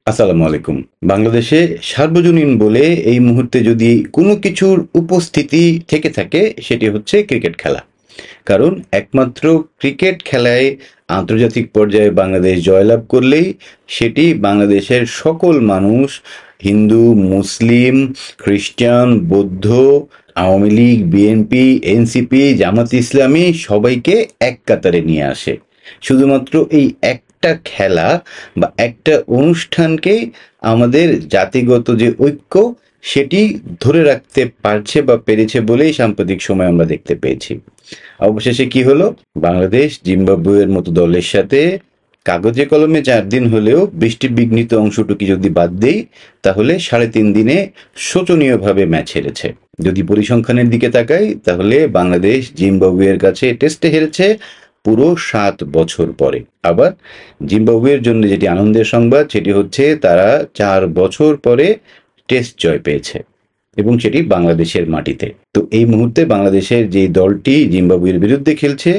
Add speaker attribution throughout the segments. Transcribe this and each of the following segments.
Speaker 1: আসসালামু আলাইকুম। বাংলাদেশে সার্বজনীন বলে এই মুহূর্তে যদি কোনো কিছুর উপস্থিতি থেকে থাকে সেটি হচ্ছে ক্রিকেট খেলা। কারণ একমাত্র ক্রিকেট খেলায় আন্তর্জাতিক পর্যায়ে বাংলাদেশ জয়লাভ করলেই সেটি বাংলাদেশের সকল মানুষ, হিন্দু, মুসলিম, খ্রিস্টান, বৌদ্ধ, আওয়ামী লীগ, বিএনপি, এনসিপি, জামাত ইসলামী সবাইকে এক কাতারে নিয়ে আসে। শুধুমাত্র এই একটা খেলা বা একটা অনুষ্ঠানকেই আমাদের জাতিগত যে ঐক্য সেটি ধরে রাখতে পারছে বা পেরেছে বলেই সাম্প্রতিক সময় আমরা দেখতে পেয়েছি। অবশেষে কি হলো? বাংলাদেশ জিম্বাবুয়ের মতো দলের সাথে কাগজে কলমে 4 দিন হলেও বৃষ্টি বিঘ্নিত অংশটুকু যদি বাদ দেই তাহলে 3.5 দিনে শোচনীয়ভাবে ম্যাচ হেরেছে। যদি পরিসংখ্যানের দিকে তাকাই তাহলে বাংলাদেশ জিম্বাবুয়ের কাছে টেস্টে হেরেছে পুরো 7 বছর পরে। আবার জিম্বাবুয়ের জন্য যেটি আনন্দের সংবাদ সেটি হচ্ছে তারা 4 বছর পরে টেস্ট জয় পেয়েছে এবং সেটি বাংলাদেশের মাটিতে। তো এই মুহূর্তে বাংলাদেশের যে দলটি জিম্বাবুয়ের বিরুদ্ধে খেলছে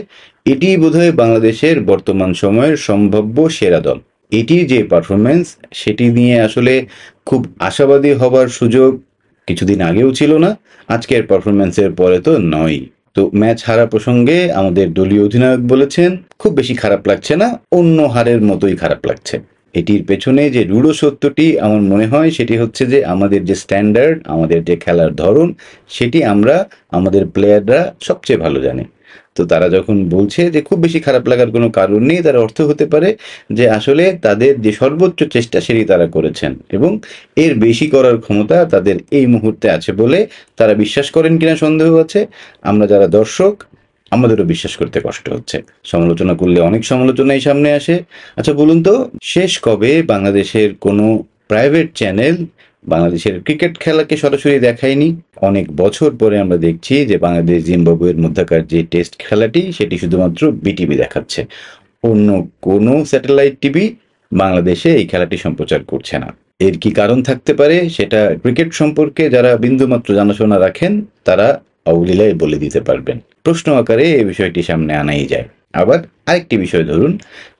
Speaker 1: এটি বোধহয় বাংলাদেশের বর্তমান সময়ের সম্ভাব্য সেরা দল। এটির যে পারফরমেন্স সেটি নিয়ে আসলে খুব আশাবাদী হবার সুযোগ কিছুদিন আগেও ছিল না, আজকের পারফরমেন্সের পরে তো নয়। তো ম্যাচ হারা প্রসঙ্গে আমাদের দলীয় অধিনায়ক বলেছেন খুব বেশি খারাপ লাগছে না, অন্য হারের মতোই খারাপ লাগছে। এটির পেছনে যে রূঢ় সত্যটি আমার মনে হয় সেটি হচ্ছে যে আমাদের যে স্ট্যান্ডার্ড, আমাদের যে খেলার ধরন সেটি আমাদের প্লেয়াররা সবচেয়ে ভালো জানে। তো তারা যখন বলছে যে খুব বেশি খারাপ লাগার কোনো কারণ নেই, তার অর্থ হতে পারে যে আসলে তাদের যে সর্বোচ্চ চেষ্টা সেটি তারা করেছেন এবং এর বেশি করার ক্ষমতা তাদের এই মুহূর্তে আছে বলে তারা বিশ্বাস করেন কিনা সন্দেহ আছে। আমরা যারা দর্শক আমাদেরও বিশ্বাস করতে কষ্ট হচ্ছে। সমালোচনা করলে অনেক সমালোচনাই সামনে আসে। আচ্ছা বলুন তো, শেষ কবে বাংলাদেশের কোনো প্রাইভেট চ্যানেল বাংলাদেশের ক্রিকেট খেলাকে সরাসরি দেখায়নি? অনেক বছর পরে আমরা দেখছি যে বাংলাদেশ জিম্বাবুয়ের মধ্যকার যে টেস্ট খেলাটি সেটি শুধুমাত্র বিটিভি দেখাচ্ছে, অন্য কোনো স্যাটেলাইট টিভি বাংলাদেশে এই খেলাটি সম্প্রচার করছে না। এর কি কারণ থাকতে পারে সেটা ক্রিকেট সম্পর্কে যারা বিন্দুমাত্র জানাশোনা রাখেন তারা অবলীলায় বলে দিতে পারবেন। প্রশ্ন আকারে এই বিষয়টি সামনে আনাই যায়। আবার আরেকটি বিষয় ধরুন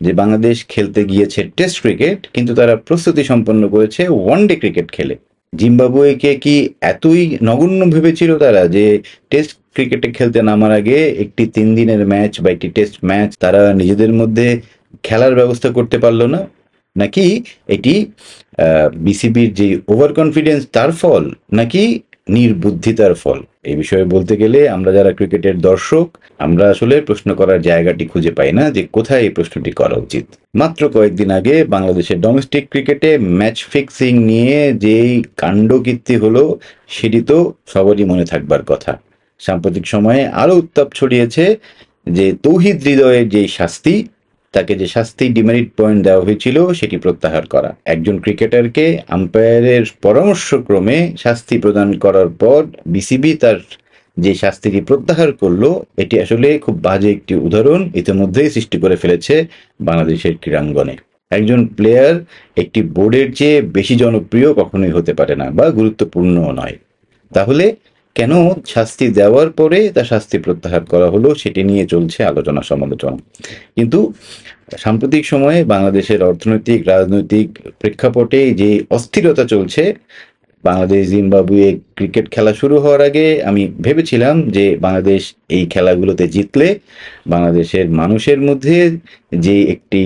Speaker 1: যে বাংলাদেশ খেলতে গিয়েছে টেস্ট ক্রিকেট কিন্তু তারা প্রস্তুতি সম্পন্ন করেছে ওয়ানডে ক্রিকেট খেলে। জিম্বাবুয়েকে কি এতই নগণ্য ভেবেছিল তারা যে টেস্ট ক্রিকেটে খেলতে নামার আগে একটি 3 দিনের ম্যাচ বা একটি টেস্ট ম্যাচ তারা নিজেদের মধ্যে খেলার ব্যবস্থা করতে পারলো না? নাকি এটি বিসিবির যে ওভার কনফিডেন্স তার ফল, নাকি নির্বুদ্ধিতার ফল? এই বিষয়ে বলতে গেলে আমরা যারা ক্রিকেটের দর্শক আমরা আসলে প্রশ্ন করার জায়গাটি খুঁজে পাই না যে কোথায় এই প্রশ্নটি করা উচিত। মাত্র কয়েকদিন আগে বাংলাদেশের ডোমেস্টিক ক্রিকেটে ম্যাচ ফিক্সিং নিয়ে যেই কাণ্ডকীর্তি হলো সেটি তো সবারই মনে থাকবার কথা। সাম্প্রতিক সময়ে আরো উত্তাপ ছড়িয়েছে যে তৌহিদ হৃদয়ের যে শাস্তি, তাকে যে শাস্তি ডিমেরিট পয়েন্ট দেওয়া হয়েছিল সেটি প্রত্যাহার করা। একজন ক্রিকেটারকে আম্পায়ারের পরামর্শক্রমে শাস্তি প্রদান করার পর বিসিবি তার যে শাস্তিটি প্রত্যাহার করলো এটি আসলে খুব বাজে একটি উদাহরণ ইতিমধ্যেই সৃষ্টি করে ফেলেছে বাংলাদেশের ক্রীড়াঙ্গনে। একজন প্লেয়ার একটি বোর্ডের চেয়ে বেশি জনপ্রিয় কখনোই হতে পারে না বা গুরুত্বপূর্ণও নয়। তাহলে কেন শাস্তি দেওয়ার পরে তার শাস্তি প্রত্যাহার করা হলো সেটি নিয়ে চলছে আলোচনা সমালোচনা। কিন্তু সাম্প্রতিক সময়ে বাংলাদেশের অর্থনৈতিক রাজনৈতিক প্রেক্ষাপটে যে অস্থিরতা চলছে, বাংলাদেশ জিম্বাবুয়ে ক্রিকেট খেলা শুরু হওয়ার আগে আমি ভেবেছিলাম যে বাংলাদেশ এই খেলাগুলোতে জিতলে বাংলাদেশের মানুষের মধ্যে যে একটি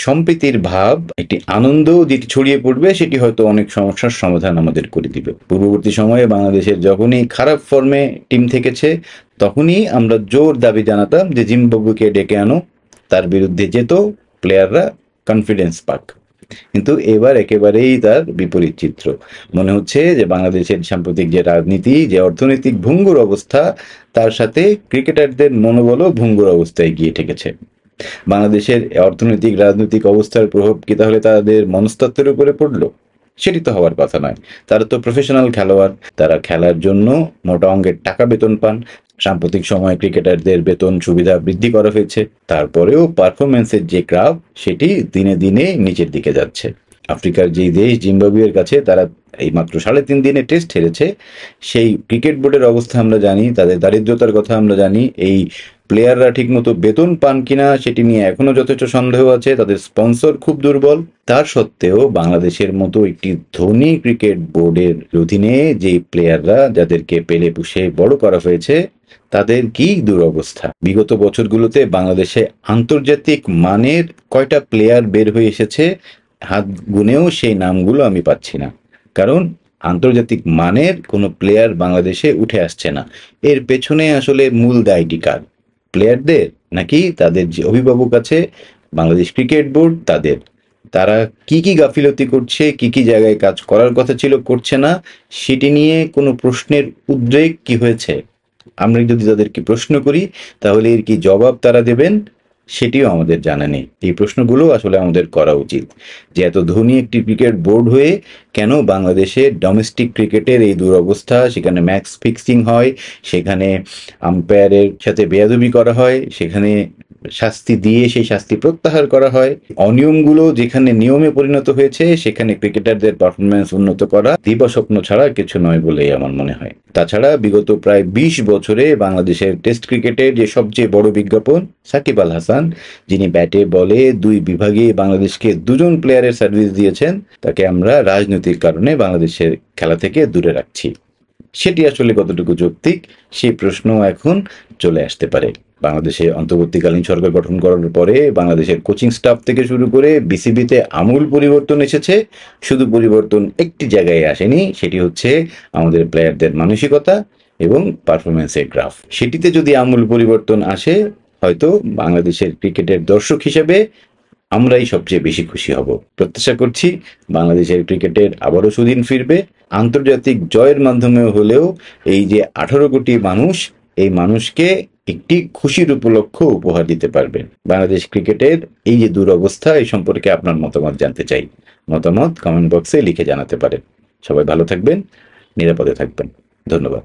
Speaker 1: সম্প্রীতির ভাব, একটি আনন্দ যেটি ছড়িয়ে পড়বে সেটি হয়তো অনেক সমস্যার সমাধান আমাদের করে দিবে। পূর্ববর্তী সময়ে বাংলাদেশের যখনই খারাপ ফর্মে টিম থেকেছে তখনই আমরা জোর দাবি জানাতাম যে জিম্বাবুয়েকে ডেকে আনো, তার বিরুদ্ধে যেত, প্লেয়াররা কনফিডেন্স পাক। কিন্তু এবার একেবারেই তার বিপরীত চিত্র। মনে হচ্ছে যে বাংলাদেশের সাম্প্রতিক যে রাজনীতি, যে অর্থনৈতিক ভঙ্গুর অবস্থা, তার সাথে ক্রিকেটারদের মনোবলও ভঙ্গুর অবস্থায় গিয়ে ঠেকেছে। বাংলাদেশের অর্থনৈতিক রাজনৈতিক অবস্থার প্রভাব কি তাহলে তাদের মনস্তত্ত্বের উপরে পড়লো? সেটি তো হওয়ার কথা নয়। তারা তো প্রফেশনাল খেলোয়াড়, তারা খেলার জন্য মোটা অঙ্কের টাকা বেতন পান। সাম্প্রতিক সময়ে ক্রিকেটারদের বেতন সুবিধা বৃদ্ধি করা হয়েছে, তারপরেও পারফরমেন্সের যে গ্রাফ সেটি দিনে দিনে নিচের দিকে যাচ্ছে। আফ্রিকার যেই দেশ জিম্বাবুয়ের কাছে তারা এই মাত্র 3.5 দিনে টেস্ট হেরেছে, সেই ক্রিকেট বোর্ডের অবস্থা আমরা জানি, তাদের দারিদ্রতার কথা আমরা জানি। এই প্লেয়াররা ঠিকমতো বেতন পান কিনা সেটি নিয়ে এখনো যথেষ্ট সন্দেহ আছে, তাদের স্পন্সর খুব দুর্বল। তার সত্ত্বেও বাংলাদেশের মতো একটি ধনী ক্রিকেট বোর্ডের অধীনে যে প্লেয়াররা যাদেরকে পেলে পুষে বড় করা হয়েছে তাদের কি দুরবস্থা। বিগত বছরগুলোতে বাংলাদেশে আন্তর্জাতিক মানের কয়টা প্লেয়ার বের হয়ে এসেছে হাত গুনেও সেই নামগুলো আমি পাচ্ছি না, কারণ আন্তর্জাতিক মানের কোনো প্লেয়ার বাংলাদেশে উঠে আসছে না। এর পেছনে আসলে মূল দায়টি কার? প্লেয়ারদের নাকি তাদের যে অভিভাবক আছে বাংলাদেশ ক্রিকেট বোর্ড তাদের? তারা কি কি গাফিলতি করছে, কি কি জায়গায় কাজ করার কথা ছিল করছে না, সেটি নিয়ে কোনো প্রশ্নের উদ্রেক কি হয়েছে? আমরা যদি তাদেরকে প্রশ্ন করি তাহলে এর কি জবাব তারা দেবেন সেটিও আমাদের জানা নেই। এই প্রশ্নগুলো আসলে আমাদের করা উচিত যে এত ধনী একটি ক্রিকেট বোর্ড হয়ে কেন বাংলাদেশে ডোমেস্টিক ক্রিকেটের এই দুরবস্থা, সেখানে ম্যাচ ফিক্সিং হয়, সেখানে আম্পায়ারের সাথে বেয়াদবি করা হয়, সেখানে শাস্তি দিয়ে সেই শাস্তি প্রত্যাহার করা হয়, অনিয়মগুলো যেখানে নিয়মে পরিণত হয়েছে সেখানে ক্রিকেটারদের পারফরমেন্স উন্নত করা দিবাস্বপ্ন ছাড়া কিছু নয় বলেই আমার মনে হয়। তাছাড়া বিগত প্রায় 20 বছরে বাংলাদেশের টেস্ট ক্রিকেটের যে সবচেয়ে বড় বিজ্ঞাপন সাকিব আল হাসান, যিনি ব্যাটে বলে দুই বিভাগে বাংলাদেশকে দুজন প্লেয়ারের সার্ভিস দিয়েছেন, তাকে আমরা রাজনৈতিক কারণে বাংলাদেশের খেলা থেকে দূরে রাখছি। সেটি আসলে কতটুকু যৌক্তিক সেই প্রশ্ন এখন চলে আসতে পারে। বাংলাদেশে অন্তর্বর্তীকালীন সরকার গঠন করার পরে বাংলাদেশের কোচিং স্টাফ থেকে শুরু করে বিসিবিতে আমূল পরিবর্তন এসেছে। শুধু পরিবর্তন একটি জায়গায় আসেনি, সেটি হচ্ছে আমাদের প্লেয়ারদের মানসিকতা এবং পারফরমেন্সের গ্রাফ। সেটিতে যদি আমূল পরিবর্তন আসে হয়তো বাংলাদেশের ক্রিকেটের দর্শক হিসেবে আমরাই সবচেয়ে বেশি খুশি হব। প্রত্যাশা করছি বাংলাদেশের ক্রিকেটের আবারও সুদিন ফিরবে, আন্তর্জাতিক জয়ের মাধ্যমে হলেও এই যে 18 কোটি মানুষ, এই মানুষকে একটি খুশির উপলক্ষ উপহার দিতে পারবেন। বাংলাদেশ ক্রিকেটের এই যে দুরবস্থা এই সম্পর্কে আপনার মতামত জানতে চাই। মতামত কমেন্ট বক্সে লিখে জানাতে পারেন। সবাই ভালো থাকবেন, নিরাপদে থাকবেন। ধন্যবাদ।